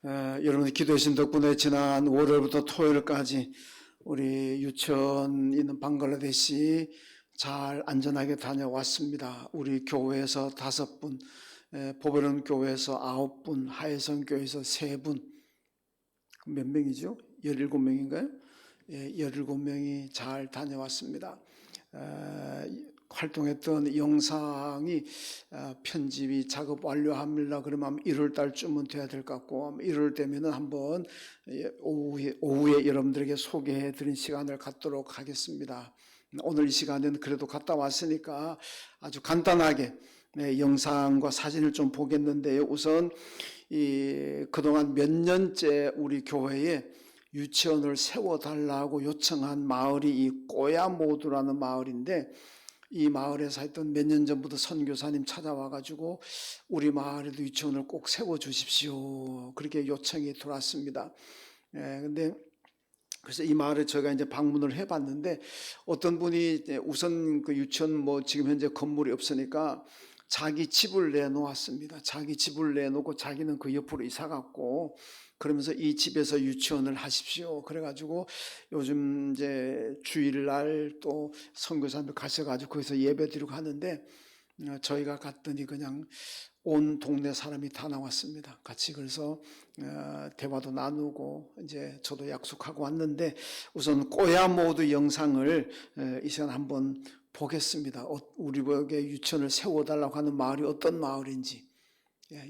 여러분의 기도해 주신 덕분에 지난 월요일부터 토요일까지 우리 유치원 있는 방글라데시 잘 안전하게 다녀왔습니다. 우리 교회에서 5분, 보배론 교회에서 9분, 하혜성 교회에서 3분, 몇 명이죠? 17명인가요? 17명이 잘 다녀왔습니다. 활동했던 영상이 편집이 작업 완료합니다. 그러면 1월 달쯤은 돼야 될 것 같고 1월 되면은 한번 오후에 여러분들에게 소개해 드린 시간을 갖도록 하겠습니다. 오늘 이 시간에는 그래도 갔다 왔으니까 아주 간단하게 영상과 사진을 좀 보겠는데요. 우선 그동안 몇 년째 우리 교회에 유치원을 세워달라고 요청한 마을이 이 꼬야모두라는 마을인데, 이 마을에서 하여튼 몇 년 전부터 선교사님 찾아와가지고 우리 마을에도 유치원을 꼭 세워주십시오, 그렇게 요청이 들어왔습니다. 근데 그래서 이 마을에 저희가 이제 방문을 해봤는데, 어떤 분이 우선 그 유치원 지금 현재 건물이 없으니까 자기 집을 내놓았습니다. 자기 집을 내놓고 자기는 그 옆으로 이사 갔고, 그러면서 이 집에서 유치원을 하십시오. 그래가지고 요즘 이제 주일날 또 선교사님들 가셔가지고 거기서 예배 드리고 하는데, 저희가 갔더니 그냥 온 동네 사람이 다 나왔습니다. 같이 그래서 대화도 나누고 이제 저도 약속하고 왔는데, 우선 꼬야모두 영상을 이 시간 한번 보겠습니다. 우리에게 유치원을 세워달라고 하는 마을이 어떤 마을인지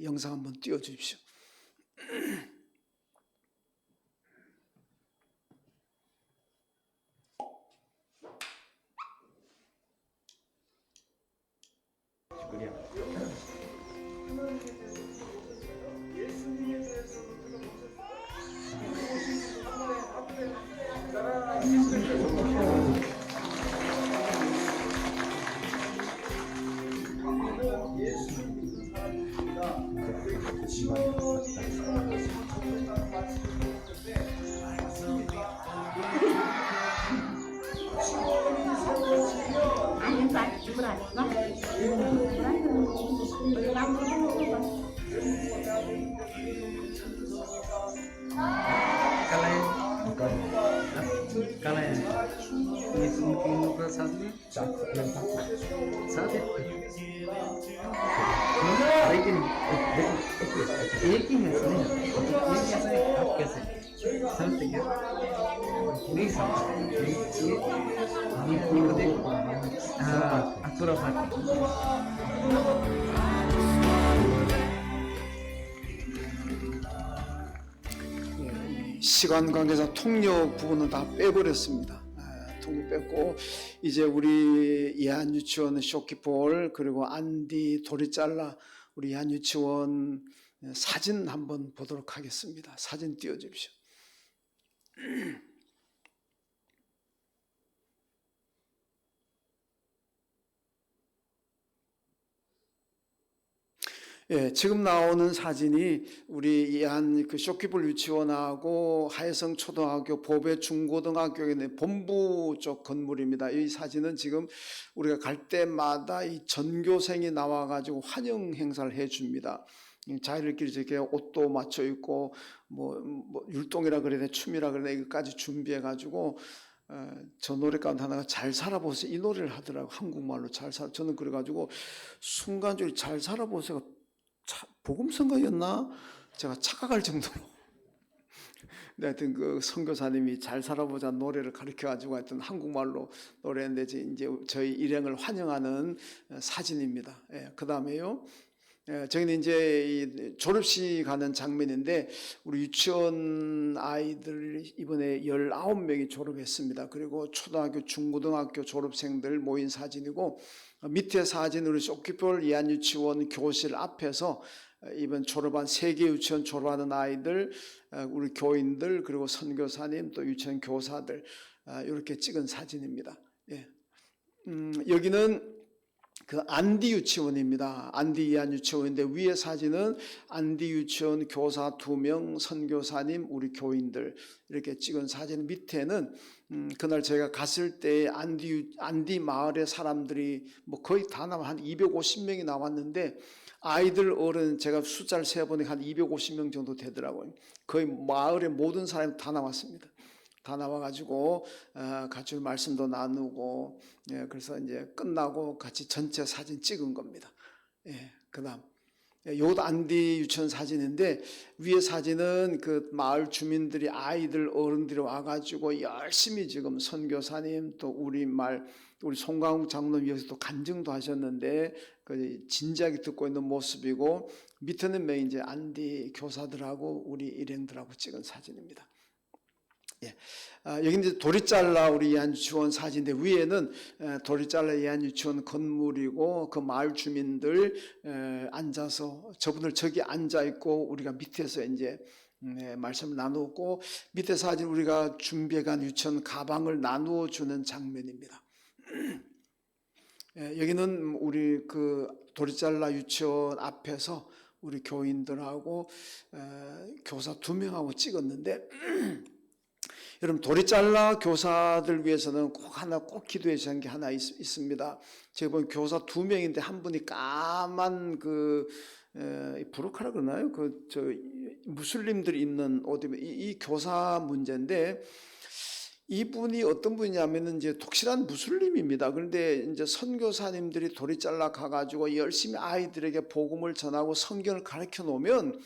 영상 한번 띄워주십시오. Kalian mungkin saatnya saatnya लेकिन एक ही है सुनिए ये कैसे आप कैसे समझते क्या नहीं समझते ये को देखो हाँ अतुरा फाटी 시간 관계상 통역 부분은 다 빼버렸습니다. 통역 뺐고 이제 우리 예한 유치원 쇼키폴 그리고 안디 도리잘라 우리 예한 유치원 사진 한번 보도록 하겠습니다. 사진 띄워주십시오. 지금 나오는 사진이 우리 예한 그 쇼키볼 유치원하고 하혜성 초등학교, 보배 중고등학교에 있는 본부 쪽 건물입니다. 이 사진은 지금 우리가 갈 때마다 이 전교생이 나와가지고 환영 행사를 해줍니다. 자기들끼리 저렇게 옷도 맞춰 입고 율동이라 그래야 돼, 춤이라 그래야 돼, 이것까지 준비해가지고 저 노래 가운데 하나가 잘 살아보세요, 이 노래를 하더라고. 한국말로 잘 살아. 저는 그래가지고 순간적으로 잘 살아보세요 복음성가였나? 제가 착각할 정도로. 하여튼 그 선교사님이 잘 살아보자 노래를 가르쳐가지고 하여튼 한국말로 노래했는데 이제 저희 일행을 환영하는 사진입니다. 그 다음에요. 저희는 이제 졸업식 가는 장면인데, 우리 유치원 아이들 이번에 19명이 졸업했습니다. 그리고 초등학교, 중고등학교 졸업생들 모인 사진이고, 밑에 사진 우리 쇼키폴 예한 유치원 교실 앞에서 이번 졸업한 세계 유치원 졸업하는 아이들, 우리 교인들, 그리고 선교사님, 또 유치원 교사들 이렇게 찍은 사진입니다. 여기는 그 안디 유치원입니다. 안디 예한 유치원인데, 위에 사진은 안디 유치원 교사 2명, 선교사님, 우리 교인들 이렇게 찍은 사진. 밑에는 그날 제가 갔을 때 안디 마을의 사람들이 거의 다 나와 한 250명이 나왔는데, 아이들 어른 제가 숫자를 세어보니 한 250명 정도 되더라고요. 거의 마을의 모든 사람이 다 나왔습니다. 다 나와가지고 같이 말씀도 나누고, 그래서 이제 끝나고 같이 전체 사진 찍은 겁니다. 그다음 요것도 안디 유치원 사진인데, 위에 사진은 그 마을 주민들이 아이들 어른들이 와가지고 열심히 지금 선교사님 또 우리 송강욱 장로님 여기서 또 간증도 하셨는데 그 진지하게 듣고 있는 모습이고, 밑에는 이제 안디 교사들하고 우리 일행들하고 찍은 사진입니다. 여기 이제 도리잘라 우리 예안유치원 사진인데, 위에는 도리잘라 예안유치원 건물이고 그 마을 주민들 앉아서, 저분들 저기 앉아 있고 우리가 밑에서 이제 말씀을 나누고, 밑에 사진 우리가 준비해간 유치원 가방을 나누어 주는 장면입니다. 여기는 우리 그 도리잘라 유치원 앞에서 우리 교인들하고 교사 2명하고 찍었는데, 여러분 도리잘라 교사들 위해서는 꼭 기도해 주시는 게 하나 있습니다. 제가 보면 교사 2명인데 한 분이 까만 그 부르카라 그러나요? 저 무슬림들이 입는 옷이면 이 교사 문제인데, 이분이 어떤 분이냐면은 이제 독실한 무슬림입니다. 그런데 이제 선교사님들이 도리잘라 가가지고 열심히 아이들에게 복음을 전하고 성경을 가르쳐 놓으면,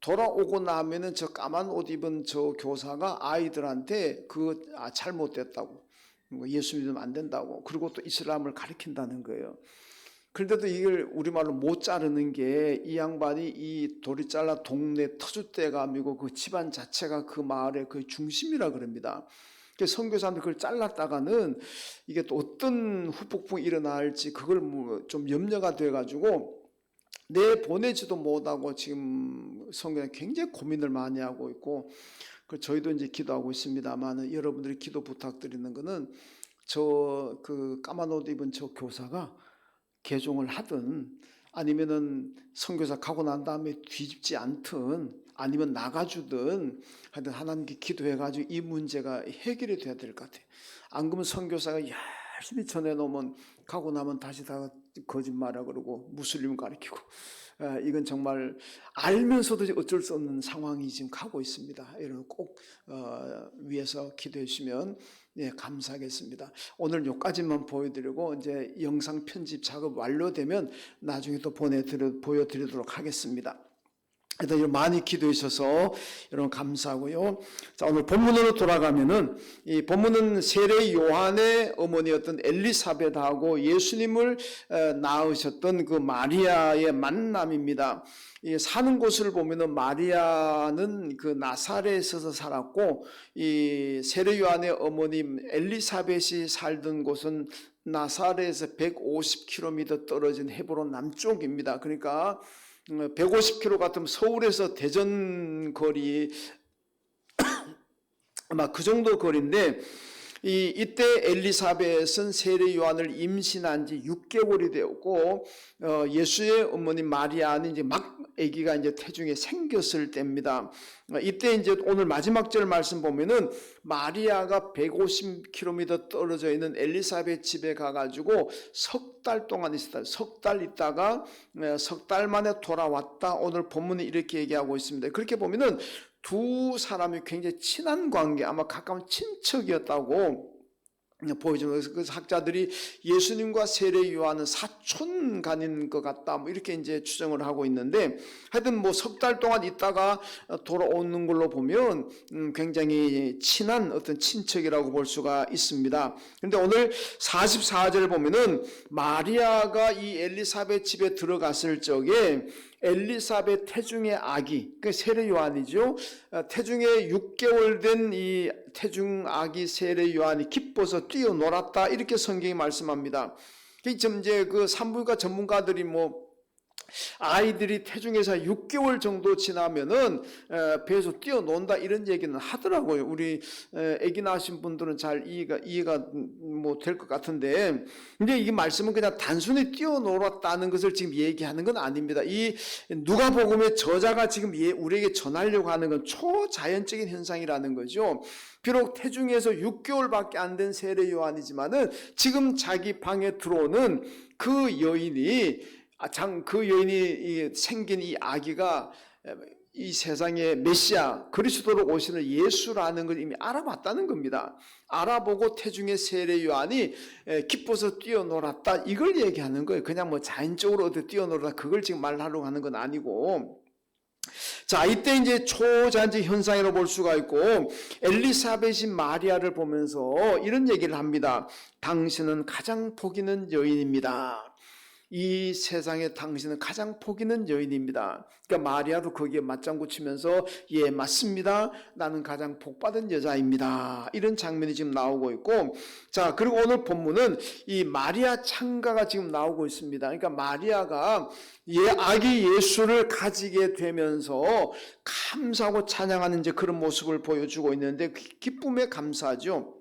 돌아오고 나면은 저 까만 옷 입은 저 교사가 아이들한테 잘못됐다고, 예수 믿으면 안 된다고, 그리고 또 이슬람을 가르친다는 거예요. 그런데도 이걸 우리말로 못 자르는 게, 이 양반이 이 도리잘라 동네 터줏대감이고 그 집안 자체가 그 마을의 그 중심이라 그럽니다. 선교사님들 그걸 잘랐다가는 이게 또 어떤 후폭풍이 일어날지 그걸 좀 염려가 돼가지고 보내지도 못하고 지금 성경에 굉장히 고민을 많이 하고 있고, 저희도 이제 기도하고 있습니다만, 여러분들이 기도 부탁드리는 거는 저 그 까만 옷 입은 저 교사가 개종을 하든, 아니면은 선교사 가고 난 다음에 뒤집지 않든, 아니면 나가주든 하여튼 하나님께 기도해가지고 이 문제가 해결이 돼야 될 것 같아요. 안 그러면 선교사가 열심히 전해놓으면 가고 나면 다시 다 거짓말하고 그러고 무슬림 가르치고, 이건 정말 알면서도 어쩔 수 없는 상황이 지금 가고 있습니다. 여러분 꼭 위해서 기도해 주시면 감사하겠습니다. 오늘 여기까지만 보여드리고, 이제 영상 편집 작업 완료되면 나중에 또 보여드리도록 하겠습니다. 일단 많이 기도해 주셔서 여러분 감사하고요. 자, 오늘 본문으로 돌아가면은, 이 본문은 세례 요한의 어머니였던 엘리사벳하고 예수님을 낳으셨던 그 마리아의 만남입니다. 사는 곳을 보면은 마리아는 그 나사렛에서 살았고, 이 세례 요한의 어머님 엘리사벳이 살던 곳은 나사렛에서 150km 떨어진 헤브론 남쪽입니다. 그러니까 150km 같으면 서울에서 대전 거리 아마 그 정도 거리인데, 이때 엘리사벳은 세례 요한을 임신한 지 6개월이 되었고, 예수의 어머니 마리아는 이제 막 아기가 이제 태중에 생겼을 때입니다. 이때 이제 오늘 마지막 절 말씀 보면은 마리아가 150km 떨어져 있는 엘리사벳 집에 가가지고 석 달 동안 있었다. 석 달 있다가 석 달 만에 돌아왔다. 오늘 본문이 이렇게 얘기하고 있습니다. 그렇게 보면은 두 사람이 굉장히 친한 관계, 아마 가까운 친척이었다고 보여줍니다. 그래서 학자들이 예수님과 세례 요한은 사촌간인 것 같다, 이렇게 이제 추정을 하고 있는데, 하여튼 석 달 동안 있다가 돌아오는 걸로 보면 굉장히 친한 어떤 친척이라고 볼 수가 있습니다. 그런데 오늘 44절을 보면은 마리아가 이 엘리사벳 집에 들어갔을 적에 엘리사벳 태중의 아기, 그 세례 요한이죠. 태중에 6개월 된 이 태중 아기 세례 요한이 기뻐서 뛰어놀았다, 이렇게 성경이 말씀합니다. 지금 이제 그 산부인과 전문가들이 아이들이 태중에서 6개월 정도 지나면은 배에서 뛰어논다, 이런 얘기는 하더라고요. 우리 아기 낳으신 분들은 잘 이해가 될 것 같은데, 근데 이 말씀은 그냥 단순히 뛰어놀았다는 것을 지금 얘기하는 건 아닙니다. 이 누가복음의 저자가 지금 우리에게 전하려고 하는 건 초자연적인 현상이라는 거죠. 비록 태중에서 6개월밖에 안 된 세례 요한이지만은 지금 자기 방에 들어오는 그 여인이 그 여인이 생긴 이 아기가 이 세상의 메시아 그리스도로 오시는 예수라는 걸 이미 알아봤다는 겁니다. 알아보고 태중의 세례 요한이 기뻐서 뛰어놀았다, 이걸 얘기하는 거예요. 그냥 뭐 자연적으로 어디 뛰어놀았다 그걸 지금 말하려고 하는 건 아니고, 자, 이때 이제 초잔치 현상이라고 볼 수가 있고, 엘리사벳이 마리아를 보면서 이런 얘기를 합니다. 당신은 가장 복 있는 여인입니다. 이 세상에 당신은 가장 복 있는 여인입니다. 그러니까 마리아도 거기에 맞장구 치면서 예, 맞습니다, 나는 가장 복받은 여자입니다, 이런 장면이 지금 나오고 있고, 자, 그리고 오늘 본문은 이 마리아 창가가 지금 나오고 있습니다. 그러니까 마리아가 아기 예수를 가지게 되면서 감사하고 찬양하는 이제 그런 모습을 보여주고 있는데, 기쁨에 감사하죠.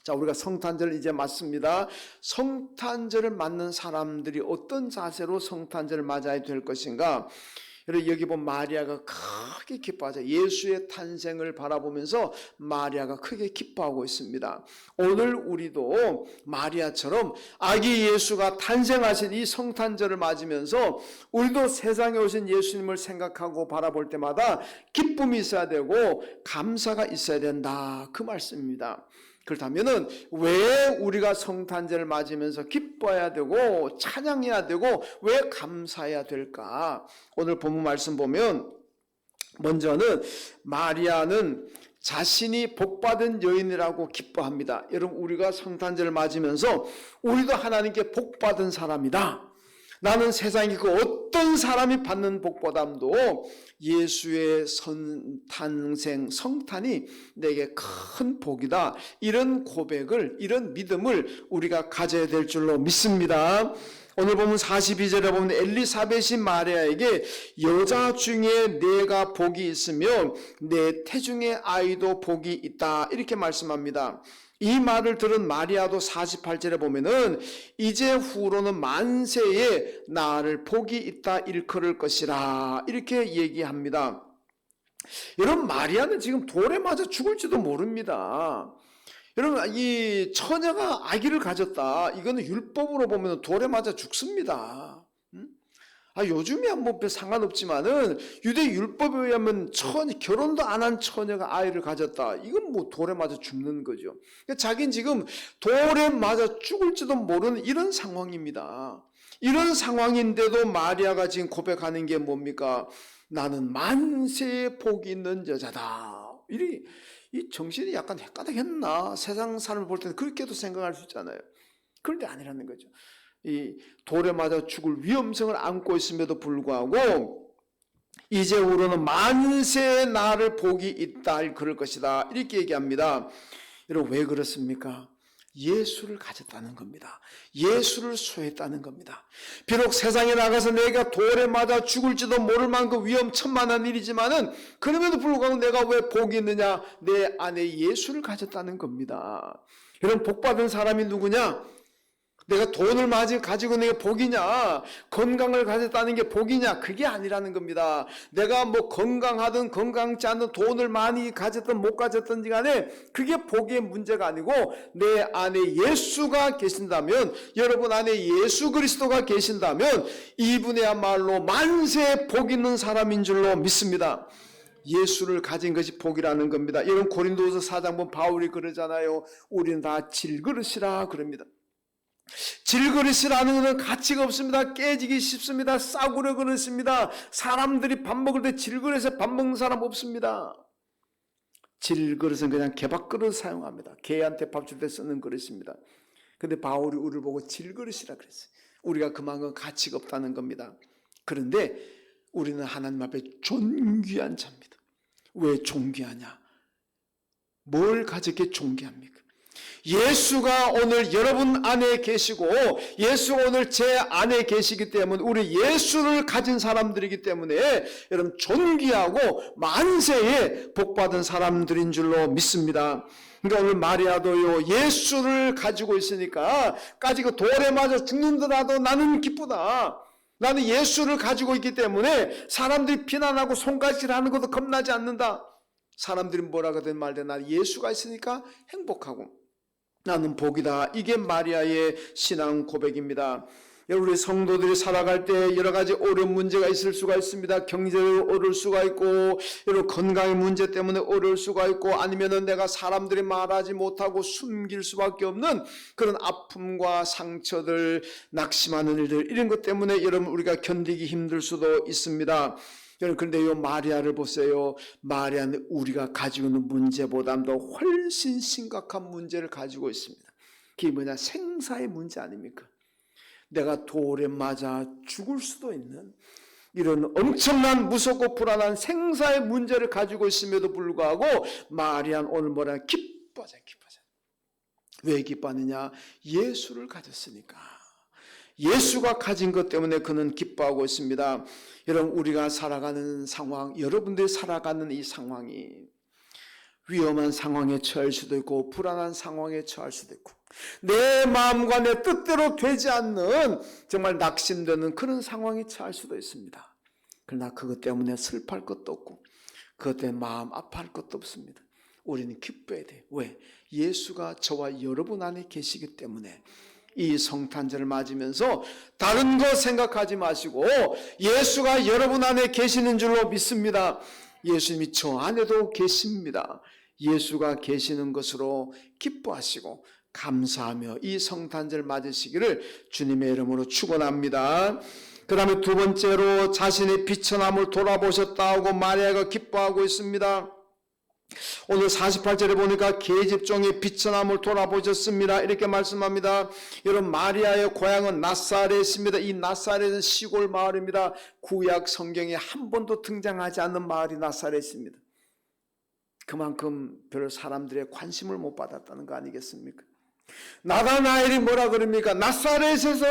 자, 우리가 성탄절을 이제 맞습니다. 성탄절을 맞는 사람들이 어떤 자세로 성탄절을 맞아야 될 것인가? 여러분, 여기 보면 마리아가 크게 기뻐하죠. 예수의 탄생을 바라보면서 마리아가 크게 기뻐하고 있습니다. 오늘 우리도 마리아처럼 아기 예수가 탄생하신 이 성탄절을 맞으면서 우리도 세상에 오신 예수님을 생각하고 바라볼 때마다 기쁨이 있어야 되고 감사가 있어야 된다, 그 말씀입니다. 그렇다면은 왜 우리가 성탄절을 맞으면서 기뻐해야 되고 찬양해야 되고 왜 감사해야 될까? 오늘 본문 말씀 보면, 먼저는 마리아는 자신이 복받은 여인이라고 기뻐합니다. 여러분, 우리가 성탄절을 맞으면서 우리도 하나님께 복받은 사람이다, 나는 세상에 그 어떤 사람이 받는 복보담도 예수의 탄생, 성탄이 내게 큰 복이다, 이런 고백을, 이런 믿음을 우리가 가져야 될 줄로 믿습니다. 오늘 보면 42절에 보면 엘리사벳이 마리아에게 여자 중에 내가 복이 있으며 내 태중의 아이도 복이 있다, 이렇게 말씀합니다. 이 말을 들은 마리아도 48절에 보면은 이제 후로는 만세에 나를 복이 있다 일컬을 것이라, 이렇게 얘기합니다. 여러분, 마리아는 지금 돌에 맞아 죽을지도 모릅니다. 여러분, 이 처녀가 아기를 가졌다, 이거는 율법으로 보면 돌에 맞아 죽습니다. 요즘이야 뭐 상관없지만은 유대 율법에 의하면 결혼도 안 한 처녀가 아이를 가졌다, 이건 뭐 돌에 맞아 죽는 거죠. 그러니까 자기는 지금 돌에 맞아 죽을지도 모르는 이런 상황입니다. 이런 상황인데도 마리아가 지금 고백하는 게 뭡니까? 나는 만세의 복이 있는 여자다. 이 정신이 약간 헷가닥했나? 세상 사람을 볼 때는 그렇게도 생각할 수 있잖아요. 그런데 아니라는 거죠. 이 돌에 맞아 죽을 위험성을 안고 있음에도 불구하고 이제후로는 만세의 나를 복이 있다 그럴 것이다, 이렇게 얘기합니다. 여러분, 왜 그렇습니까? 예수를 가졌다는 겁니다. 예수를 소유했다는 겁니다. 비록 세상에 나가서 내가 돌에 맞아 죽을지도 모를 만큼 위험천만한 일이지만은 그럼에도 불구하고 내가 왜 복이 있느냐? 내 안에 예수를 가졌다는 겁니다. 여러분, 복받은 사람이 누구냐? 내가 돈을 가지고 내가 복이냐? 건강을 가졌다는 게 복이냐? 그게 아니라는 겁니다. 내가 뭐 건강하든 건강치 않든 돈을 많이 가졌든 못 가졌든지 간에 그게 복의 문제가 아니고, 내 안에 예수가 계신다면, 여러분 안에 예수 그리스도가 계신다면 이분이야말로 만세 복 있는 사람인 줄로 믿습니다. 예수를 가진 것이 복이라는 겁니다. 여러분, 고린도후서 4장 보면 바울이 그러잖아요. 우리는 다 질그릇이라 그럽니다. 질그릇이라는 것은 가치가 없습니다. 깨지기 쉽습니다. 싸구려 그릇입니다. 사람들이 밥 먹을 때 질그릇에 밥 먹는 사람 없습니다. 질그릇은 그냥 개밥그릇 사용합니다. 개한테 밥 줄 때 쓰는 그릇입니다. 근데 바울이 우리를 보고 질그릇이라 그랬어요. 우리가 그만큼 가치가 없다는 겁니다. 그런데 우리는 하나님 앞에 존귀한 자입니다. 왜 존귀하냐? 뭘 가졌기에 존귀합니까? 예수가 오늘 여러분 안에 계시고 예수가 오늘 제 안에 계시기 때문에 우리 예수를 가진 사람들이기 때문에 여러분 존귀하고 만세에 복받은 사람들인 줄로 믿습니다. 그러니까 오늘 마리아도요, 예수를 가지고 있으니까 까지고 돌에 맞아 죽는더라도 나는 기쁘다. 나는 예수를 가지고 있기 때문에 사람들이 비난하고 손가락질하는 것도 겁나지 않는다. 사람들이 뭐라 하든 말든 나 예수가 있으니까 행복하고 나는 복이다. 이게 마리아의 신앙 고백입니다. 우리 성도들이 살아갈 때 여러 가지 어려운 문제가 있을 수가 있습니다. 경제적으로 어려울 수가 있고, 여러 건강의 문제 때문에 어려울 수가 있고, 아니면은 내가 사람들이 말하지 못하고 숨길 수밖에 없는 그런 아픔과 상처들, 낙심하는 일들, 이런 것 때문에 여러분 우리가 견디기 힘들 수도 있습니다. 여러분, 그런데 이 마리아를 보세요. 마리아는 우리가 가지고 있는 문제보다도 훨씬 심각한 문제를 가지고 있습니다. 그게 뭐냐? 생사의 문제 아닙니까? 내가 돌에 맞아 죽을 수도 있는 이런 엄청난 무섭고 불안한 생사의 문제를 가지고 있음에도 불구하고 마리아는 오늘 뭐라 기뻐하자. 왜 기뻐하느냐? 예수를 가졌으니까. 예수가 가진 것 때문에 그는 기뻐하고 있습니다. 여러분, 우리가 살아가는 상황, 여러분들이 살아가는 이 상황이 위험한 상황에 처할 수도 있고 불안한 상황에 처할 수도 있고 내 마음과 내 뜻대로 되지 않는 정말 낙심되는 그런 상황에 처할 수도 있습니다. 그러나 그것 때문에 슬퍼할 것도 없고 그것 때문에 마음 아파할 것도 없습니다. 우리는 기뻐해야 돼요. 왜? 예수가 저와 여러분 안에 계시기 때문에. 이 성탄절을 맞으면서 다른 거 생각하지 마시고 예수가 여러분 안에 계시는 줄로 믿습니다. 예수님이 저 안에도 계십니다. 예수가 계시는 것으로 기뻐하시고 감사하며 이 성탄절 맞으시기를 주님의 이름으로 축원합니다. 그 다음에 두 번째로 자신의 비천함을 돌아보셨다고 마리아가 기뻐하고 있습니다. 오늘 48절에 보니까 계집종의 비천함을 돌아보셨습니다. 이렇게 말씀합니다. 여러분, 마리아의 고향은 나사렛입니다. 이 나사렛은 시골 마을입니다. 구약 성경에 한 번도 등장하지 않는 마을이 나사렛입니다. 그만큼 별 사람들의 관심을 못 받았다는 거 아니겠습니까? 나다나엘이 뭐라 그럽니까? 나사렛에서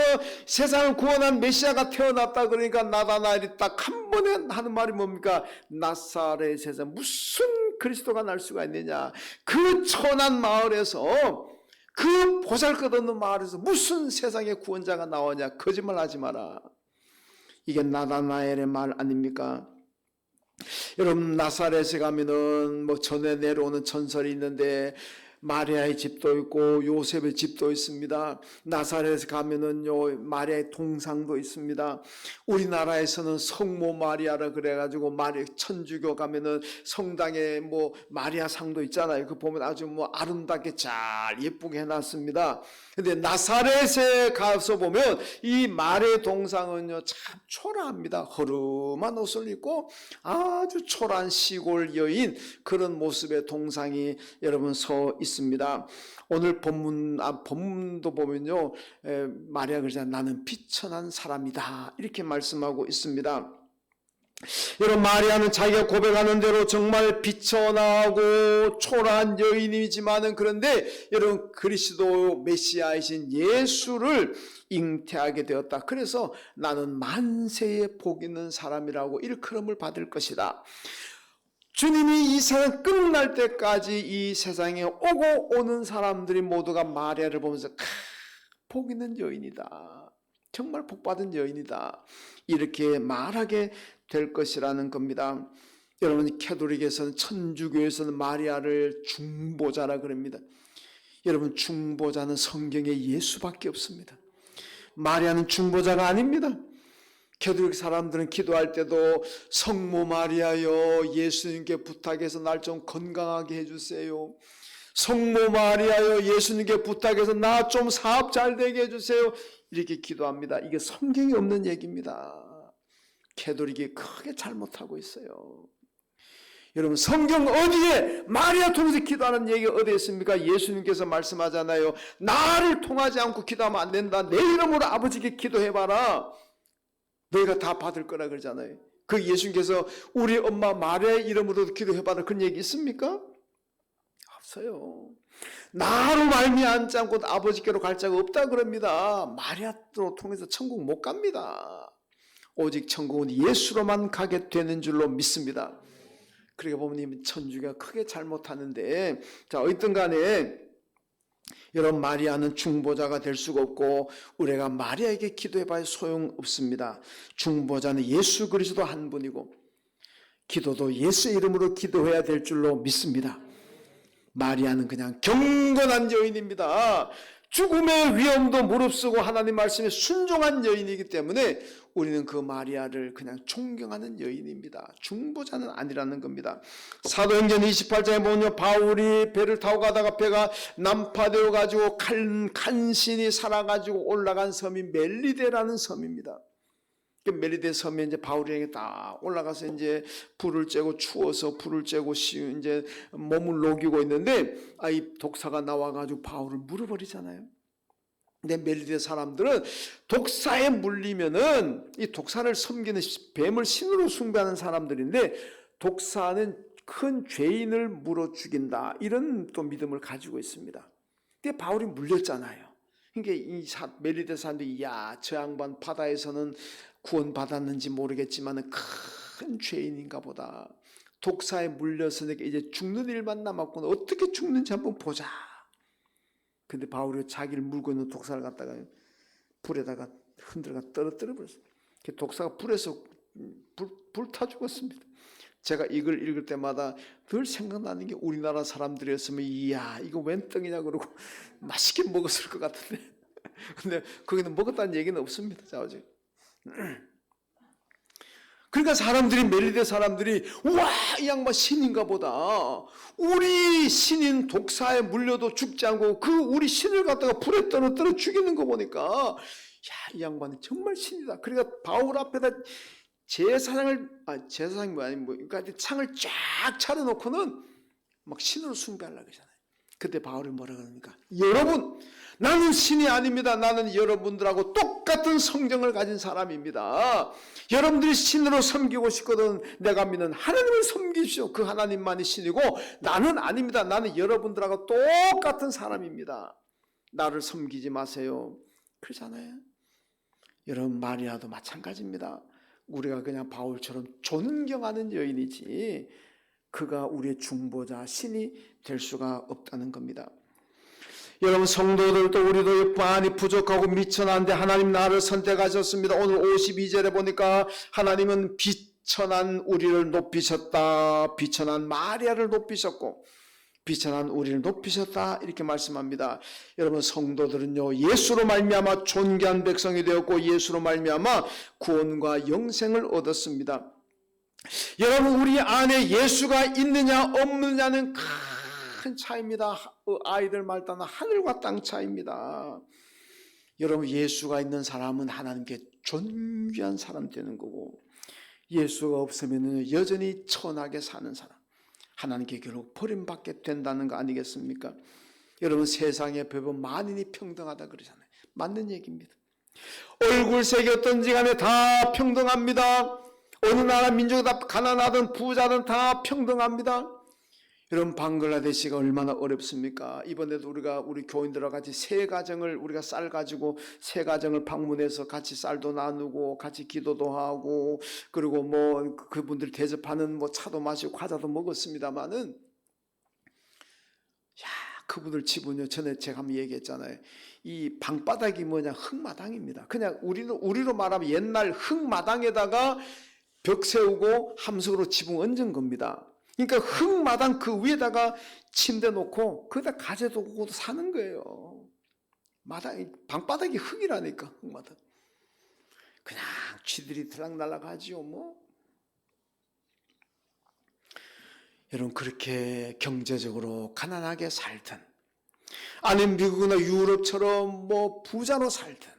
세상을 구원한 메시아가 태어났다 그러니까 나다나엘이 딱 한 번에 하는 말이 뭡니까? 나사렛에서 무슨 그리스도가 날 수가 있느냐? 그 천한 마을에서, 그 보잘것없는 마을에서 무슨 세상에 구원자가 나오냐? 거짓말하지 마라. 이게 나다나엘의 말 아닙니까? 여러분, 나사렛에 가면은 뭐 전에 내려오는 전설이 있는데 마리아의 집도 있고 요셉의 집도 있습니다. 나사렛에 가면은요 마리아의 동상도 있습니다. 우리나라에서는 성모 마리아라 그래가지고 천주교 가면은 성당에 뭐 마리아 상도 있잖아요. 그 보면 아주 뭐 아름답게 잘 예쁘게 해놨습니다. 근데 나사렛에 가서 보면 이 마리아의 동상은요 참 초라합니다. 허름한 옷을 입고 아주 초라한 시골 여인 그런 모습의 동상이 여러분 서 있습니다. 오늘 본문도 보면요 마리아가 그러잖아요. 나는 비천한 사람이다 이렇게 말씀하고 있습니다. 여러분, 마리아는 자기가 고백하는 대로 정말 비천하고 초라한 여인이지만은 그런데 여러분 그리스도 메시아이신 예수를 잉태하게 되었다. 그래서 나는 만세의 복 있는 사람이라고 일컬음을 받을 것이다. 주님이 이 세상 끝날 때까지 이 세상에 오고 오는 사람들이 모두가 마리아를 보면서 복 있는 여인이다. 정말 복받은 여인이다. 이렇게 말하게 될 것이라는 겁니다. 여러분, 캐톨릭에서는 천주교에서는 마리아를 중보자라 그럽니다. 여러분, 중보자는 성경에 예수밖에 없습니다. 마리아는 중보자가 아닙니다. 캐톨릭 사람들은 기도할 때도 성모 마리아여 예수님께 부탁해서 날 좀 건강하게 해주세요. 성모 마리아여 예수님께 부탁해서 나 좀 사업 잘 되게 해주세요. 이렇게 기도합니다. 이게 성경에 없는 얘기입니다. 캐톨릭이 크게 잘못하고 있어요. 여러분, 성경 어디에 마리아 통해서 기도하는 얘기가 어디에 있습니까? 예수님께서 말씀하잖아요. 나를 통하지 않고 기도하면 안 된다. 내 이름으로 아버지께 기도해봐라. 너희가 다 받을 거라 그러잖아요. 그 예수님께서 우리 엄마 마리아의 이름으로 기도해봐라 그런 얘기 있습니까? 없어요. 나로 말미암지 않고 아버지께로 갈 자가 없다 그럽니다. 마리아로 통해서 천국 못 갑니다. 오직 천국은 예수로만 가게 되는 줄로 믿습니다. 그러게 보면 천주교가 크게 잘못하는데, 자 어쨌든 간에 여러분, 마리아는 중보자가 될 수가 없고 우리가 마리아에게 기도해봐야 소용없습니다. 중보자는 예수 그리스도 한 분이고 기도도 예수 이름으로 기도해야 될 줄로 믿습니다. 마리아는 그냥 경건한 여인입니다. 죽음의 위험도 무릅쓰고 하나님 말씀에 순종한 여인이기 때문에 우리는 그 마리아를 그냥 존경하는 여인입니다. 중보자는 아니라는 겁니다. 사도행전 28장에 보면 바울이 배를 타고 가다가 배가 난파되어 가지고 간신히 살아가지고 올라간 섬이 멜리데라는 섬입니다. 멜리데 섬에 이제 바울에게 딱 올라가서 이제 불을 쬐고 추워서 불을 쬐고 이제 몸을 녹이고 있는데 이 독사가 나와가지고 바울을 물어버리잖아요. 근데 멜리데 사람들은 독사에 물리면은 이 독사를 섬기는 뱀을 신으로 숭배하는 사람들인데 독사는 큰 죄인을 물어 죽인다 이런 또 믿음을 가지고 있습니다. 근데 바울이 물렸잖아요. 그러니까 이 멜리데 사람들이 저 양반 바다에서는 구원받았는지 모르겠지만 큰 죄인인가 보다. 독사에 물렸으니까 이제 죽는 일만 남았구나. 어떻게 죽는지 한번 보자. 근데 바울이 자기를 물고 있는 독사를 갖다가 불에다가 흔들어가 떨어뜨려 버렸어요. 독사가 불에서 불타 죽었습니다. 제가 이걸 읽을 때마다 늘 생각나는 게 우리나라 사람들이었으면 이거 웬 떡이냐 그러고 맛있게 먹었을 것 같은데 근데 거기는 먹었다는 얘기는 없습니다. 자오지. 그러니까 사람들이 멜리데 사람들이 이 양반 신인가 보다. 우리 신인 독사에 물려도 죽지 않고 그 우리 신을 갖다가 불에 떨어뜨려 죽이는 거 보니까 이 양반은 정말 신이다. 그러니까 바울 앞에다 제사장이 그러니까 창을 쫙 차려놓고는 막 신으로 숭배하려고 하잖아요. 그때 바울이 뭐라 그러니까 여러분 나는 신이 아닙니다. 나는 여러분들하고 똑같은 성정을 가진 사람입니다. 여러분들이 신으로 섬기고 싶거든 내가 믿는 하나님을 섬기십시오. 그 하나님만이 신이고 나는 아닙니다. 나는 여러분들하고 똑같은 사람입니다. 나를 섬기지 마세요. 그러잖아요. 여러분 마리아도 마찬가지입니다. 우리가 그냥 바울처럼 존경하는 여인이지 그가 우리의 중보자 신이 될 수가 없다는 겁니다. 여러분 성도들도 우리도 많이 부족하고 미천한데 하나님 나를 선택하셨습니다. 오늘 52절에 보니까 하나님은 비천한 우리를 높이셨다. 비천한 마리아를 높이셨고 비천한 우리를 높이셨다 이렇게 말씀합니다. 여러분 성도들은요 예수로 말미암아 존귀한 백성이 되었고 예수로 말미암아 구원과 영생을 얻었습니다. 여러분 우리 안에 예수가 있느냐 없느냐는 큰 차이입니다. 아이들 말따나 하늘과 땅 차이입니다. 여러분 예수가 있는 사람은 하나님께 존귀한 사람 되는 거고 예수가 없으면 여전히 천하게 사는 사람 하나님께 결국 버림받게 된다는 거 아니겠습니까? 여러분 세상에 법은 만인이 평등하다 그러잖아요. 맞는 얘기입니다. 얼굴색이 어떤지 간에 다 평등합니다. 어느 나라 민족이 다 가난하든 부자든 다 평등합니다. 여러분 방글라데시가 얼마나 어렵습니까? 이번에도 우리 교인들과 같이 세 가정을 우리가 쌀 가지고 세 가정을 방문해서 같이 쌀도 나누고 같이 기도도 하고 그리고 뭐 그분들 대접하는 뭐 차도 마시고 과자도 먹었습니다만은 그분들 집은요 전에 제가 한번 얘기했잖아요. 이 방바닥이 뭐냐 흙마당입니다. 그냥 우리로 말하면 옛날 흙마당에다가 벽 세우고 함석으로 지붕 얹은 겁니다. 그러니까 흙마당 그 위에다가 침대 놓고 거기다 가재도 구고 사는 거예요. 방바닥이 흙이라니까 흙마당. 그냥 쥐들이 들락날락 하지요 뭐. 여러분 그렇게 경제적으로 가난하게 살든 아니면 미국이나 유럽처럼 뭐 부자로 살든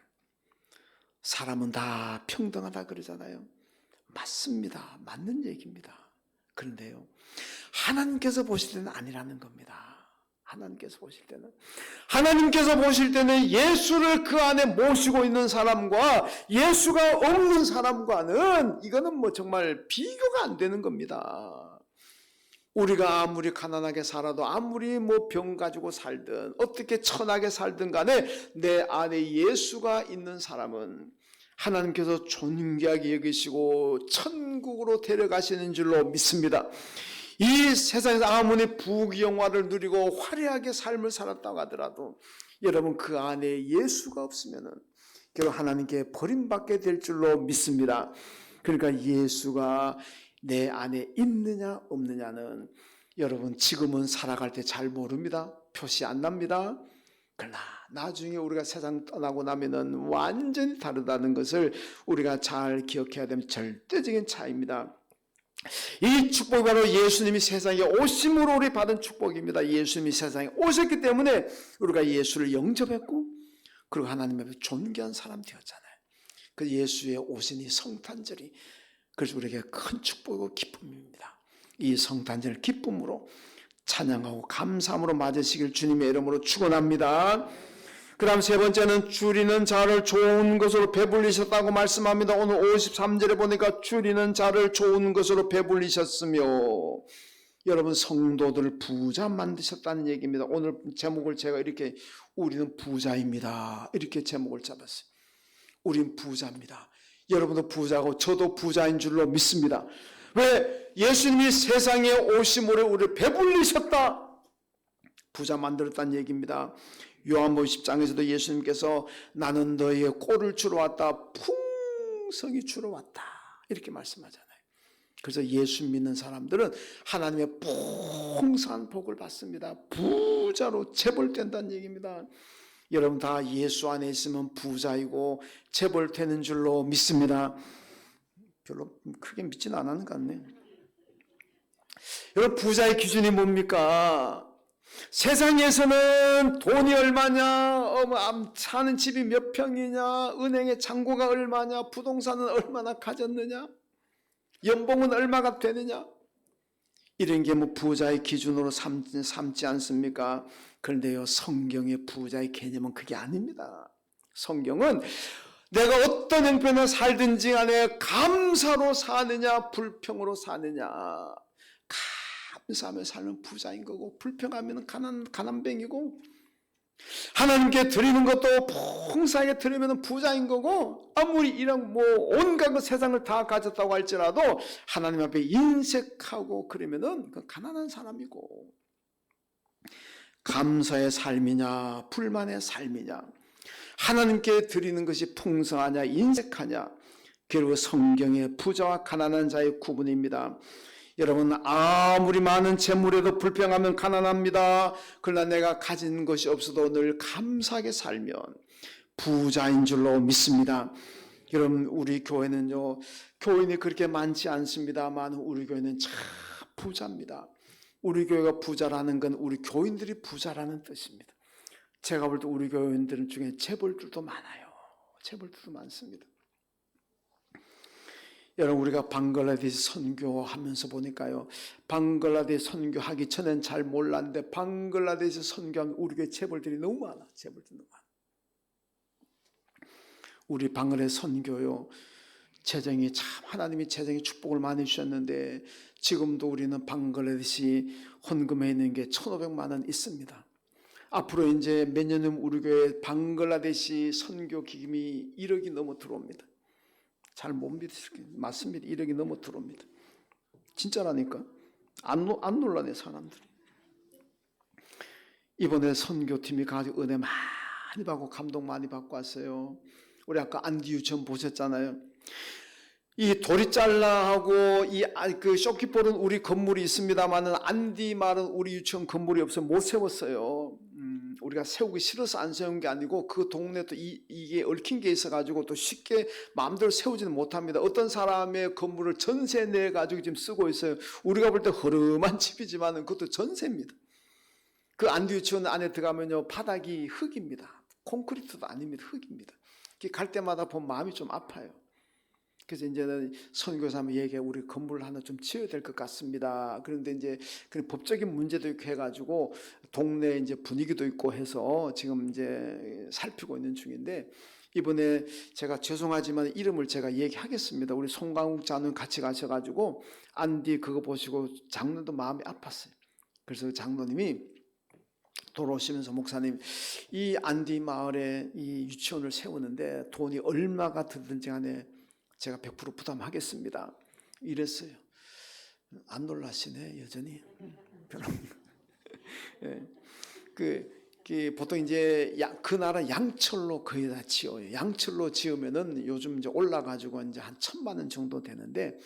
사람은 다 평등하다 그러잖아요. 맞습니다. 맞는 얘기입니다. 그런데요 하나님께서 보실 때는 아니라는 겁니다. 하나님께서 보실 때는 예수를 그 안에 모시고 있는 사람과 예수가 없는 사람과는 이거는 뭐 정말 비교가 안 되는 겁니다. 우리가 아무리 가난하게 살아도 아무리 뭐 병 가지고 살든 어떻게 천하게 살든 간에 내 안에 예수가 있는 사람은 하나님께서 존귀하게 여기시고 천국으로 데려가시는 줄로 믿습니다. 이 세상에서 아무리 부귀영화를 누리고 화려하게 삶을 살았다고 하더라도 여러분 그 안에 예수가 없으면 결국 하나님께 버림받게 될 줄로 믿습니다. 그러니까 예수가 내 안에 있느냐 없느냐는 여러분 지금은 살아갈 때 잘 모릅니다. 표시 안 납니다. 그러나 나중에 우리가 세상 떠나고 나면은 완전히 다르다는 것을 우리가 잘 기억해야 되는 절대적인 차이입니다. 이 축복이 바로 예수님이 세상에 오심으로 우리 받은 축복입니다. 예수님이 세상에 오셨기 때문에 우리가 예수를 영접했고 그리고 하나님 앞에 존귀한 사람 되었잖아요. 그 예수의 오신 이 성탄절이 그래서 우리에게 큰 축복이고 기쁨입니다. 이 성탄절 기쁨으로 찬양하고 감사함으로 맞으시길 주님의 이름으로 축원합니다. 그 다음 세 번째는 줄이는 자를 좋은 것으로 배불리셨다고 말씀합니다. 오늘 53절에 보니까 줄이는 자를 좋은 것으로 배불리셨으며 여러분 성도들을 부자 만드셨다는 얘기입니다. 오늘 제목을 제가 이렇게 우리는 부자입니다 이렇게 제목을 잡았어요. 우린 부자입니다. 여러분도 부자고 저도 부자인 줄로 믿습니다. 왜? 예수님이 세상에 오심으로 우리를 배불리셨다. 부자 만들었다는 얘기입니다. 요한복음 10장에서도 예수님께서 나는 너희의 꼴을 주러 왔다. 풍성히 주러 왔다. 이렇게 말씀하잖아요. 그래서 예수 믿는 사람들은 하나님의 풍성한 복을 받습니다. 부자로 체벌된다는 얘기입니다. 여러분 다 예수 안에 있으면 부자이고 체벌되는 줄로 믿습니다. 별로 크게 믿지는 않았는 것 같네요. 여러분 부자의 기준이 뭡니까? 세상에서는 돈이 얼마냐, 사는 집이 몇 평이냐, 은행의 잔고가 얼마냐, 부동산은 얼마나 가졌느냐, 연봉은 얼마가 되느냐, 이런 게 뭐 부자의 기준으로 삼지 않습니까? 그런데요, 성경의 부자의 개념은 그게 아닙니다. 성경은 내가 어떤 형편을 살든지 간에 감사로 사느냐, 불평으로 사느냐, 감사하며 살면 부자인 거고 불평하면 가난뱅이고 하나님께 드리는 것도 풍성하게 드리면 부자인 거고 아무리 이런 뭐 온갖 세상을 다 가졌다고 할지라도 하나님 앞에 인색하고 그러면은 그 가난한 사람이고 감사의 삶이냐 불만의 삶이냐 하나님께 드리는 것이 풍성하냐 인색하냐 그리고 성경의 부자와 가난한 자의 구분입니다. 여러분 아무리 많은 재물에도 불평하면 가난합니다. 그러나 내가 가진 것이 없어도 늘 감사하게 살면 부자인 줄로 믿습니다. 여러분 우리 교회는요 교인이 그렇게 많지 않습니다만 우리 교회는 참 부자입니다. 우리 교회가 부자라는 건 우리 교인들이 부자라는 뜻입니다. 제가 볼 때 우리 교인들 중에 재벌들도 많아요. 재벌들도 많습니다. 여러분 우리가 방글라데시 선교하면서 보니까요 방글라데시 선교하기 전엔 잘 몰랐는데 방글라데시 선교하면 우리 교회 재벌들이 너무 많아. 재벌들이 너무 많아. 우리 방글라데시 선교요 재정이 참 하나님이 재정의 축복을 많이 주셨는데 지금도 우리는 방글라데시 헌금해 있는 게 1,500만 원 있습니다. 앞으로 이제 몇 년 후면 우리 교회 방글라데시 선교 기금이 1억이 넘어 들어옵니다. 잘 못 믿으시겠 맞습니다. 1억이 넘어 들어옵니다. 진짜라니까. 안 놀라네 사람들이. 이번에 선교팀이 가지고 은혜 많이 받고 감동 많이 받고 왔어요. 우리 아까 안디 유치원 보셨잖아요. 이 도리잘라하고 그 쇼키볼은 우리 건물이 있습니다만은 안디 말은 우리 유치원 건물이 없어서 못 세웠어요. 우리가 세우기 싫어서 안 세운 게 아니고 그 동네 또 이게 얽힌 게 있어가지고 또 쉽게 마음대로 세우지는 못합니다. 어떤 사람의 건물을 전세 내 가지고 지금 쓰고 있어요. 우리가 볼 때 허름한 집이지만 그것도 전세입니다. 그 안디 유치원 안에 들어가면요 바닥이 흙입니다. 콘크리트도 아닙니다. 흙입니다. 갈 때마다 보면 마음이 좀 아파요. 그래서 이제는 선교사님 얘기해 우리 건물 하나 좀 지어야 될 것 같습니다. 그런데 이제 그 법적인 문제도 있고 해가지고 동네 이제 분위기도 있고 해서 지금 이제 살피고 있는 중인데 이번에 제가 죄송하지만 이름을 제가 얘기하겠습니다. 우리 송강욱 장로님 같이 가셔가지고 안디 그거 보시고 장로도 마음이 아팠어요. 그래서 장로님이 돌아오시면서 목사님 이 안디 마을에 이 유치원을 세우는데 돈이 얼마가 들든지 간에 제가 100% 부담하겠습니다. 이랬어요. 안 놀라시네 여전히. 예. 보통 이제 그 나라 양철로 거의 다 지어요. 양철로 지으면은 요즘 이제 올라가지고 이제 한 1,000만 원 정도 되는데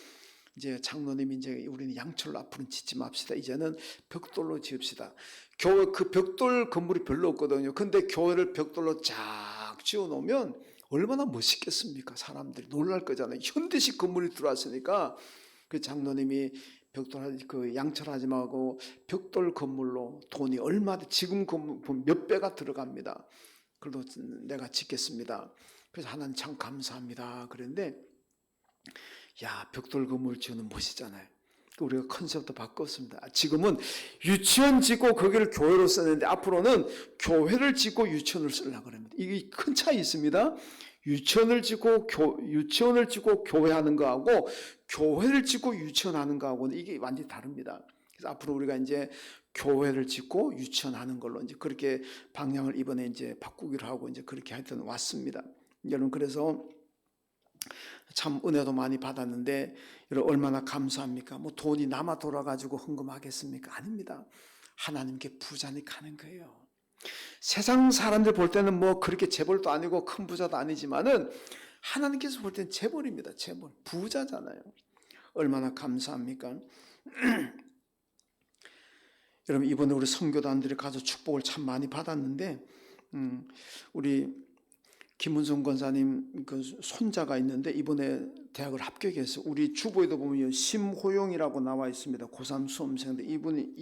이제 장로님이 이제 우리는 양철로 앞으로는 짓지 맙시다. 이제는 벽돌로 지읍시다. 교회 그 벽돌 건물이 별로 없거든요. 근데 교회를 벽돌로 쫙 지어 놓으면 얼마나 멋있겠습니까? 사람들이 놀랄 거잖아요. 현대식 건물이 들어왔으니까 그 장로님이 벽돌 그 양철하지 말고 벽돌 건물로 돈이 얼마나 지금 건물 몇 배가 들어갑니다. 그래도 내가 짓겠습니다. 그래서 하나님 참 감사합니다. 그런데 야, 벽돌 건물 지으는 멋이잖아요. 우리가 컨셉도 바꿨습니다. 지금은 유치원 짓고 거기를 교회로 쓰는데 앞으로는 교회를 짓고 유치원을 쓰려고 합니다. 이게 큰 차이 있습니다. 유치원을 짓고 교회 하는 거하고 교회를 짓고 유치원 하는 거하고는 이게 완전히 다릅니다. 그래서 앞으로 우리가 이제 교회를 짓고 유치원 하는 걸로 이제 그렇게 방향을 이번에 이제 바꾸기로 하고 이제 그렇게 하여튼 왔습니다. 여러분, 그래서 참 은혜도 많이 받았는데 여러분 얼마나 감사합니까? 뭐 돈이 남아 돌아가지고 헌금하겠습니까? 아닙니다. 하나님께 부자니까 하는 거예요. 세상 사람들 볼 때는 뭐 그렇게 재벌도 아니고 큰 부자도 아니지만은 하나님께서 볼 때는 재벌입니다. 재벌, 부자잖아요. 얼마나 감사합니까? 여러분, 이번에 우리 선교단들이 가서 축복을 참 많이 받았는데 우리 김은성 권사님 그 손자가 있는데 이번에 대학을 합격해서 우리 주보에도 보면 심호용이라고 나와 있습니다. 고3 수험생인데 이분이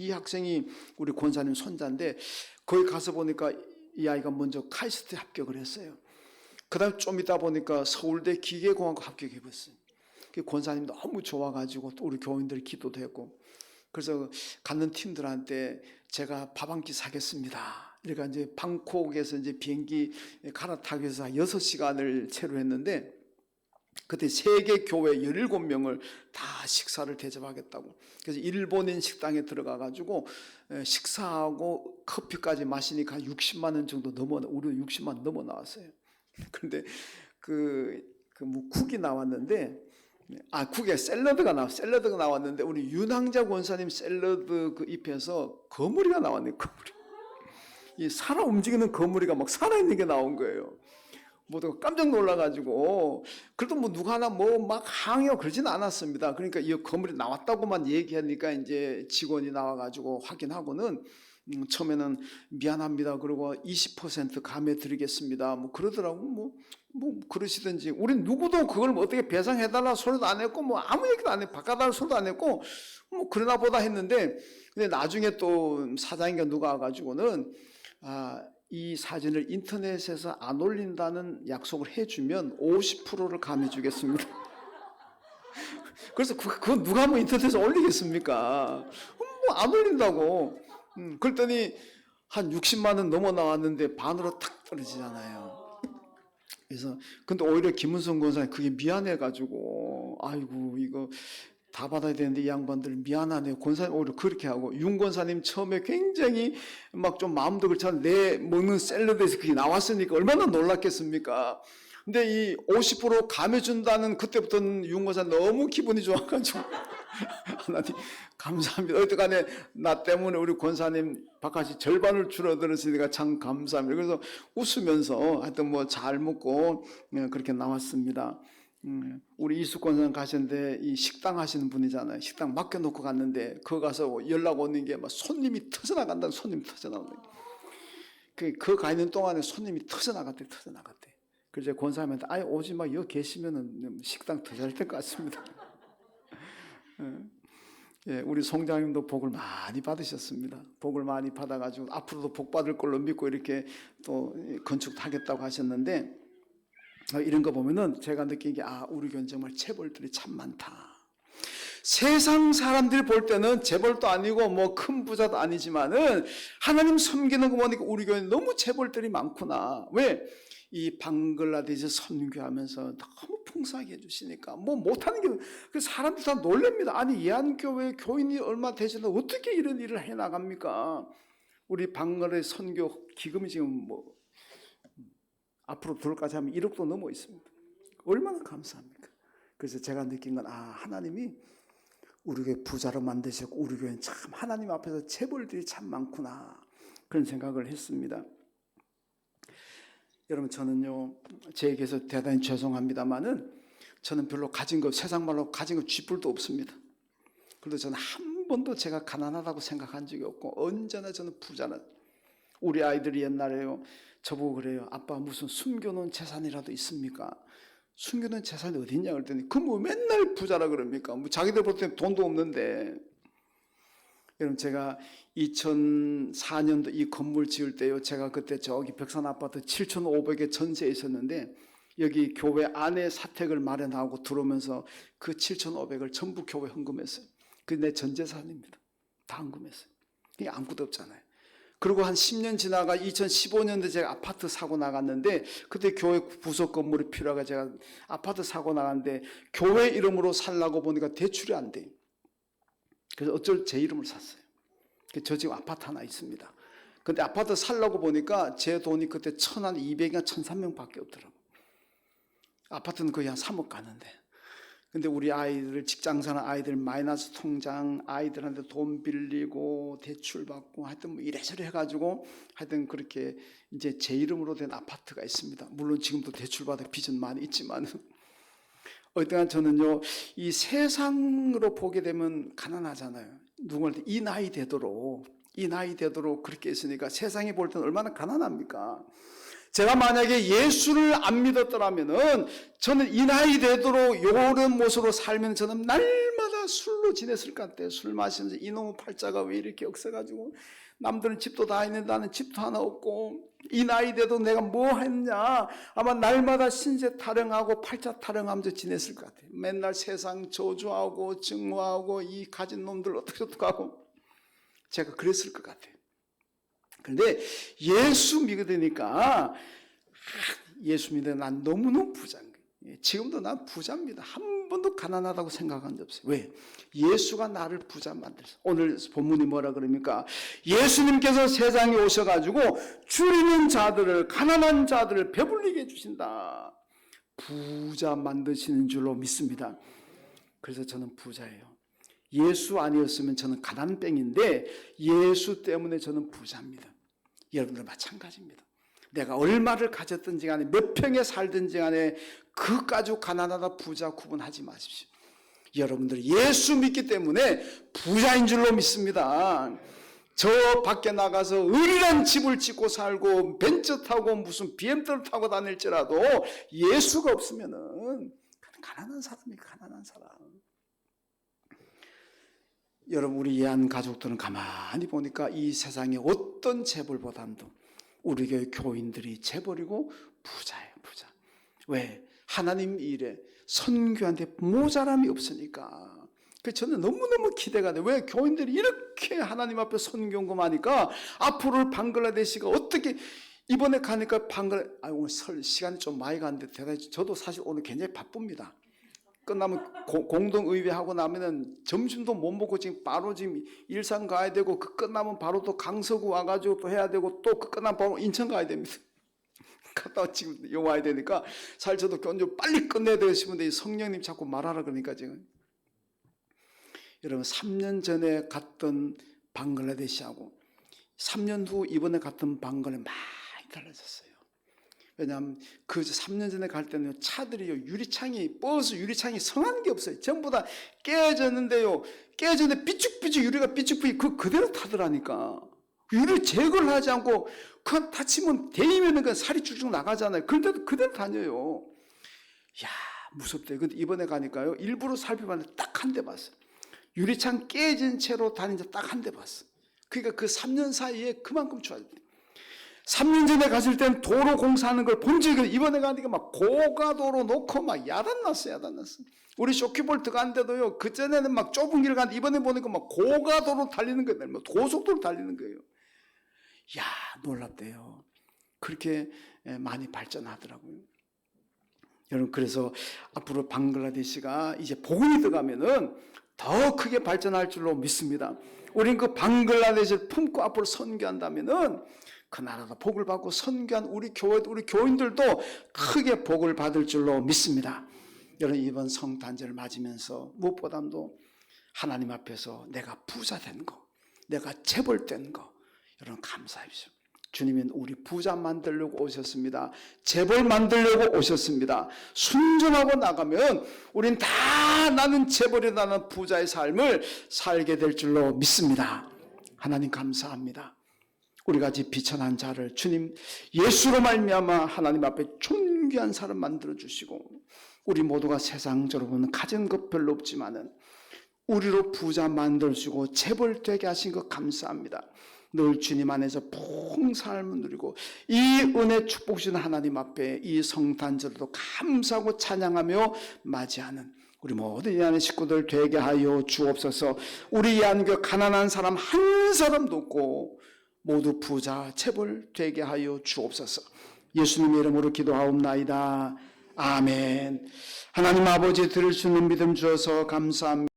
이 학생이 우리 권사님 손자인데 거기 가서 보니까 이 아이가 먼저 카이스트에 합격을 했어요. 그다음 좀 있다 보니까 서울대 기계공학과 합격해봤어요. 권사님 너무 좋아가지고 또 우리 교인들이 기도도 했고 그래서 갖는 팀들한테 제가 밥 한 끼 사겠습니다. 그러니까 이제 방콕에서 이제 비행기 갈아타기 위해서 6시간을 체류했는데 그때 세계 교회 17명을 다 식사를 대접하겠다고. 그래서 일본인 식당에 들어가 가지고 식사하고 커피까지 마시니까 한 60만 원 정도 우리 60만 원 넘어 나왔어요. 그런데 뭐 국이 나왔는데 국에 샐러드가 나왔는데 우리 윤항자 권사님 샐러드 그 잎에서 거물이가 나왔네. 거물이. 이 살아 움직이는 거물이가 막 살아있는 게 나온 거예요. 모두가 깜짝 놀라가지고 그래도 뭐 누가 하나 뭐 막 항의하고 그러지는 않았습니다. 그러니까 이 거물이 나왔다고만 얘기하니까 이제 직원이 나와가지고 확인하고는 처음에는 미안합니다. 그리고 20% 감해 드리겠습니다. 뭐 그러더라고. 뭐 그러시든지 우린 누구도 그걸 뭐 어떻게 배상해달라 소리도 안 했고 뭐 아무 얘기도 안 했고 바꿔달라 소리도 안 했고 뭐 그러나 보다 했는데 근데 나중에 또 사장인가 누가 와가지고는 이 사진을 인터넷에서 안 올린다는 약속을 해주면 50%를 감해 주겠습니다. 그래서 그거 누가 뭐 인터넷에 올리겠습니까? 뭐 안 올린다고. 그랬더니 한 60만 원 넘어 나왔는데 반으로 탁 떨어지잖아요. 그래서 근데 오히려 김은성 권사님 그게 미안해가지고 아이고 이거 다 받아야 되는데 이 양반들 미안하네요. 권사님 오히려 그렇게 하고 윤 권사님 처음에 굉장히 막 좀 마음도 그렇지 않아 내 먹는 샐러드에서 그게 나왔으니까 얼마나 놀랐겠습니까? 근데 이 50% 감해준다는 그때부터는 윤 권사님 너무 기분이 좋아가지고 하나님 감사합니다. 어떡하네 나 때문에 우리 권사님 바깥이 절반을 줄어들었으니까 참 감사합니다. 그래서 웃으면서 하여튼 뭐 잘 먹고 그렇게 나왔습니다. 우리 이수 권사님 가셨는데 이 식당 하시는 분이잖아요. 식당 맡겨놓고 갔는데 그거 가서 연락 오는 게 막 손님이 터져나간다는 손님이 터져나오는 그 가 있는 동안에 손님이 터져나갔대. 그래서 권사님한테 아예 오지 마. 여기 계시면은 식당 더 잘 될 것 같습니다. 예, 우리 송장님도 복을 많이 받으셨습니다. 복을 많이 받아가지고 앞으로도 복 받을 걸로 믿고 이렇게 또 건축하겠다고 하셨는데 이런 거 보면은 제가 느낀 게 우리 교회는 정말 재벌들이 참 많다. 세상 사람들이 볼 때는 재벌도 아니고 뭐 큰 부자도 아니지만은 하나님 섬기는 거 보니까 우리 교회는 너무 재벌들이 많구나. 왜? 이 방글라데시 선교하면서 너무 풍성하게 해주시니까 뭐 못하는 게 그 사람들 다 놀랍니다. 아니 예안교회 교인이 얼마 되시는데 어떻게 이런 일을 해나갑니까? 우리 방글라데시 선교 기금이 지금 뭐 앞으로 들어올까지 하면 1억도 넘어 있습니다. 얼마나 감사합니까? 그래서 제가 느낀 건 하나님이 우리 교회 부자로 만드셨고 우리 교회는 참 하나님 앞에서 재벌들이 참 많구나 그런 생각을 했습니다. 여러분 저는요 제게서 대단히 죄송합니다만은 저는 별로 가진 거, 세상 말로 가진 거 쥐뿔도 없습니다. 그래도 저는 한 번도 제가 가난하다고 생각한 적이 없고 언제나 저는 부자는. 우리 아이들이 옛날에요 저보고 그래요. 아빠 무슨 숨겨놓은 재산이라도 있습니까? 숨겨놓은 재산이 어디 있냐 그랬더니 그 뭐 맨날 부자라 그럽니까? 뭐 자기들 볼 때 돈도 없는데. 여러분 제가 2004년도 이 건물 지을 때요 제가 그때 저기 벽산 아파트 7,500에 전세에 있었는데 여기 교회 안에 사택을 마련하고 들어오면서 그 7,500을 전부 교회 헌금했어요. 그게 내 전 재산입니다. 다 헌금했어요. 이게 아무것도 없잖아요. 그리고 한 10년 지나가 2015년도에 제가 아파트 사고 나갔는데 그때 교회 부속 건물이 필요하가 제가 아파트 사고 나갔는데 교회 이름으로 살라고 보니까 대출이 안 돼요. 그래서 어쩔 제 이름을 샀어요. 저 지금 아파트 하나 있습니다. 근데 아파트 살라고 보니까 제 돈이 그때 1,200이나 1,300밖에 없더라고요. 아파트는 거의 한 3억 가는데. 근데 우리 아이들, 직장 사는 아이들 마이너스 통장, 아이들한테 돈 빌리고 대출 받고 하여튼 뭐 이래저래 해가지고 하여튼 그렇게 이제 제 이름으로 된 아파트가 있습니다. 물론 지금도 대출 받아 빚은 많이 있지만 어떠한 저는요 이 세상으로 보게 되면 가난하잖아요. 누구한테 이 나이 되도록 그렇게 있으니까 세상이 볼 때는 얼마나 가난합니까? 제가 만약에 예수를 안 믿었더라면은 저는 이 나이 되도록 이런 모습으로 살면 저는 날마다 술로 지냈을 것 같아요. 술 마시면서 이놈의 팔자가 왜 이렇게 억세가지고 남들은 집도 다 있는데 나는 집도 하나 없고 이 나이 돼도 내가 뭐 했냐 아마 날마다 신세 타령하고 팔자 타령하면서 지냈을 것 같아요. 맨날 세상 저주하고 증오하고 이 가진 놈들 어떻게 하고 제가 그랬을 것 같아요. 그런데 예수 믿게 되니까 예수 믿어 난 너무너무 부자인 거예요. 지금도 난 부자입니다. 한 번도 가난하다고 생각한 적 없어요. 왜? 예수가 나를 부자 만들었어요. 오늘 본문이 뭐라 그럽니까? 예수님께서 세상에 오셔가지고 줄이는 자들을 가난한 자들을 배불리게 해주신다. 부자 만드시는 줄로 믿습니다. 그래서 저는 부자예요. 예수 아니었으면 저는 가난뱅인데 예수 때문에 저는 부자입니다. 여러분들 마찬가지입니다. 내가 얼마를 가졌든지 간에 몇 평에 살든지 간에 그 가지고 가난하다 부자 구분하지 마십시오. 여러분들 예수 믿기 때문에 부자인 줄로 믿습니다. 저 밖에 나가서 의리란 집을 짓고 살고 벤츠 타고 무슨 BMW를 타고 다닐지라도 예수가 없으면은 가난한 사람이 가난한 사람. 여러분 우리 예한 가족들은 가만히 보니까 이 세상의 어떤 재벌보다도 우리 교회 교인들이 재벌이고 부자예요. 부자. 왜? 하나님 일에 선교한테 모자람이 없으니까. 저는 너무너무 기대가 돼요. 왜? 교인들이 이렇게 하나님 앞에 선교하니까 앞으로 방글라데시가 어떻게 이번에 가니까 오늘 설 시간이 좀 많이 갔는데 대단히 저도 사실 오늘 굉장히 바쁩니다. 끝나면 공동의회 하고 나면은 점심도 못 먹고 지금 바로 지금 일산 가야 되고 그 끝나면 바로 또 강서구 와가지고 또 해야 되고 또 그 끝나면 바로 인천 가야 됩니다. 갔다 와 지금 여 와야 되니까 사실 저도 견주 빨리 끝내야 되고 싶은데 성령님 자꾸 말하라 그러니까 지금 여러분 3년 전에 갔던 방글라데시하고 3년 후 이번에 갔던 방글라데시 많이 달라졌어요. 왜냐하면 그 3년 전에 갈 때는 차들이요 유리창이 버스 유리창이 성한 게 없어요. 전부 다 깨졌는데요. 깨졌는데 삐죽삐죽 유리가 삐죽삐죽 그대로 타더라니까. 유리 제거를 하지 않고 그냥 다치면 데이면은 그 살이 쭉쭉 나가잖아요. 그런데도 그대로 다녀요. 야 무섭대. 근데 이번에 가니까요 일부러 살펴봤는데 딱 한 대 봤어요. 유리창 깨진 채로 다닌 자 딱 한 대 봤어. 그러니까 그 3년 사이에 그만큼 좋아졌대. 3년 전에 갔을 때는 도로 공사하는 걸 본 적이 없어요. 이번에 가니까 막 고가도로 놓고 막 야단났어. 우리 쇼키볼 들어갔는데도요. 그전에는 막 좁은 길 갔는데 이번에 보니까 막 고가도로 달리는 거예요. 뭐 고속도로 달리는 거예요. 야 놀랍대요. 그렇게 많이 발전하더라고요. 여러분 그래서 앞으로 방글라데시가 이제 복음이 들어가면은 더 크게 발전할 줄로 믿습니다. 우리는 그 방글라데시를 품고 앞으로 선교한다면은 그 나라가 복을 받고 선교한 우리 교회, 우리 교인들도 크게 복을 받을 줄로 믿습니다. 여러분 이번 성탄절을 맞으면서 무엇보다도 하나님 앞에서 내가 부자 된 거, 내가 재벌 된 거, 여러분 감사하십시오. 주님은 우리 부자 만들려고 오셨습니다. 재벌 만들려고 오셨습니다. 순종하고 나가면 우린 다 나는 재벌이 나는 부자의 삶을 살게 될 줄로 믿습니다. 하나님 감사합니다. 우리 같이 비천한 자를 주님 예수로 말미암아 하나님 앞에 존귀한 사람 만들어 주시고, 우리 모두가 세상적으로 보면 가진 것 별로 없지만은 우리로 부자 만들어주고 재벌 되게 하신 것 감사합니다. 늘 주님 안에서 풍성함을 누리고 이 은혜 축복 주신 하나님 앞에 이 성탄절도 감사하고 찬양하며 맞이하는 우리 모든 이 안의 식구들 되게 하여 주옵소서. 우리 이 안교 가난한 사람 한 사람도 없고 모두 부자 재벌 되게 하여 주옵소서. 예수님의 이름으로 기도하옵나이다. 아멘. 하나님 아버지, 들을 수 있는 믿음 주셔서 감사합니다.